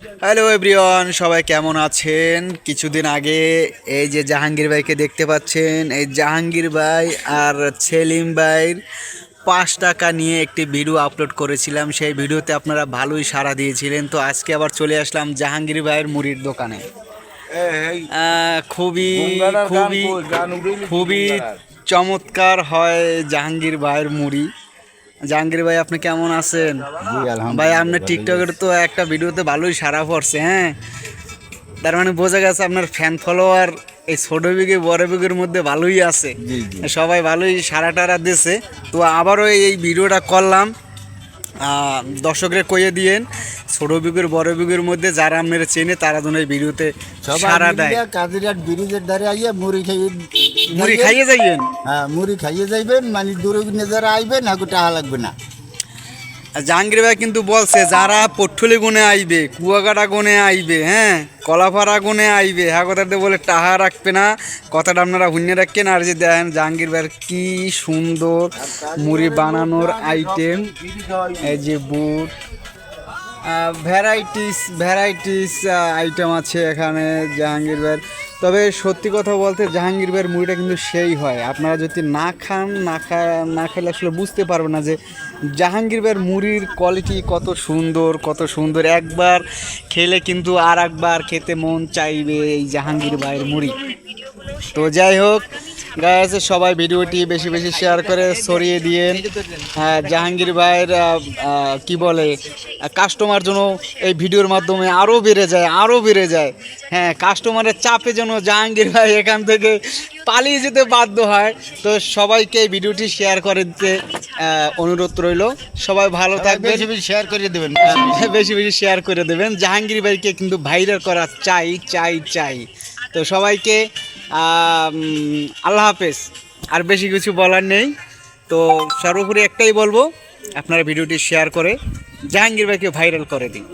Hello everyone, সবাই কেমন আছেন? কিছুদিন আগে এই যে জাহাঙ্গীর ভাইকে দেখতে পাচ্ছেন, এই জাহাঙ্গীর ভাই আর সেলিম ভাইয়ের 5 টাকা নিয়ে একটি ভিডিও আপলোড করেছিলাম। সেই ভিডিওতে আপনারা ভালোই সাড়া দিয়েছিলেন। তো আজকে আবার চলে আসলাম জাহাঙ্গীর ভাইয়ের মুড়ির দোকানে। খুবই খুবই খুবই চমৎকার হয় জাহাঙ্গীর ভাইয়ের মুড়ি। জাহাঙ্গীর ভাই, আপনি কেমন আছেন? ভাই, আপনার টিকটকের তো একটা ভিডিওতে ভালোই সাড়া পড়ছে। হ্যাঁ, তার মানে বোঝা গেছে আপনার ফ্যান ফলোয়ার এই ছোট বিঘে বড় বিঘের মধ্যে ভালোই আছে। সবাই ভালোই সাড়া টাড়া দিছে। তো আবারও এই ভিডিওটা করলাম, দর্শকরা কইয়ে দিয়েন ছোট বিঘের বড় বিঘের মধ্যে যারা আপনারা চেনে তারা যেন এই ভিডিওতে সাড়া দেয়। কাজিরাট ব্রিজের ধারে আইয়া মুড়ি খাইয়ে যাইবেন। হ্যাঁ, মুড়ি খাইয়ে যাইবেন, মানে দূরে যারা আইবেন না টাকা লাগবে না। জাহাঙ্গীর ভাই কিন্তু বলছে যারা পট্টলি গুনে আইবে, কুয়াকাটা গুনে আইবে, হ্যাঁ কলাপাড়া গুনে আইবে, হ্যাঁ কথাতে বলে টাহা রাখবে না। কথাটা আপনারা হুন্যে রাখেন। আর যে দেখেন জাহাঙ্গীর ভাইয়ের কি সুন্দর মুড়ি বানানোর আইটেম, এই যে বুট ভ্যারাইটিস আইটেম আছে এখানে জাহাঙ্গীর ভাইয়ের। তবে সত্যি কথা বলতে জাহাঙ্গীর ভাইয়ের মুড়িটা কিন্তু সেই হয়। আপনারা যদি না খান, না খেলে আসলে বুঝতে পারবেন না যে জাহাঙ্গীর ভাইয়ের মুড়ির কোয়ালিটি কত সুন্দর। একবার খেলে কিন্তু আর একবার খেতে মন চাইবে এই জাহাঙ্গীর ভাইয়ের মুড়ি। তো যাই হোক গাইস, সবাই ভিডিওটি বেশি বেশি শেয়ার করে ছড়িয়ে দিয়েন। জাহাঙ্গীর ভাইয়ের কি বলে কাস্টমার যেন এই ভিডিওর মাধ্যমে আরও বেড়ে যায়। হ্যাঁ, কাস্টমারের চাপে যেন জাহাঙ্গীর ভাই এখান থেকে পালিয়ে যেতে বাধ্য হয়। তো সবাইকে এই ভিডিওটি শেয়ার করে দিতে অনুরোধ রইল। সবাই ভালো থাকবেন, বেশি বেশি শেয়ার করে দেবেন, বেশি বেশি শেয়ার করে দেবেন। জাহাঙ্গীর ভাইকে কিন্তু ভাইরাল করা চাই। তো সবাইকে আল্লাহ হাফেজ। আর বেশি কিছু বলার নেই। তো সর্বোপরি একটাই বলবো, আপনারা ভিডিওটি শেয়ার করে জাহাঙ্গীর ভাইকে ভাইরাল করে দিন।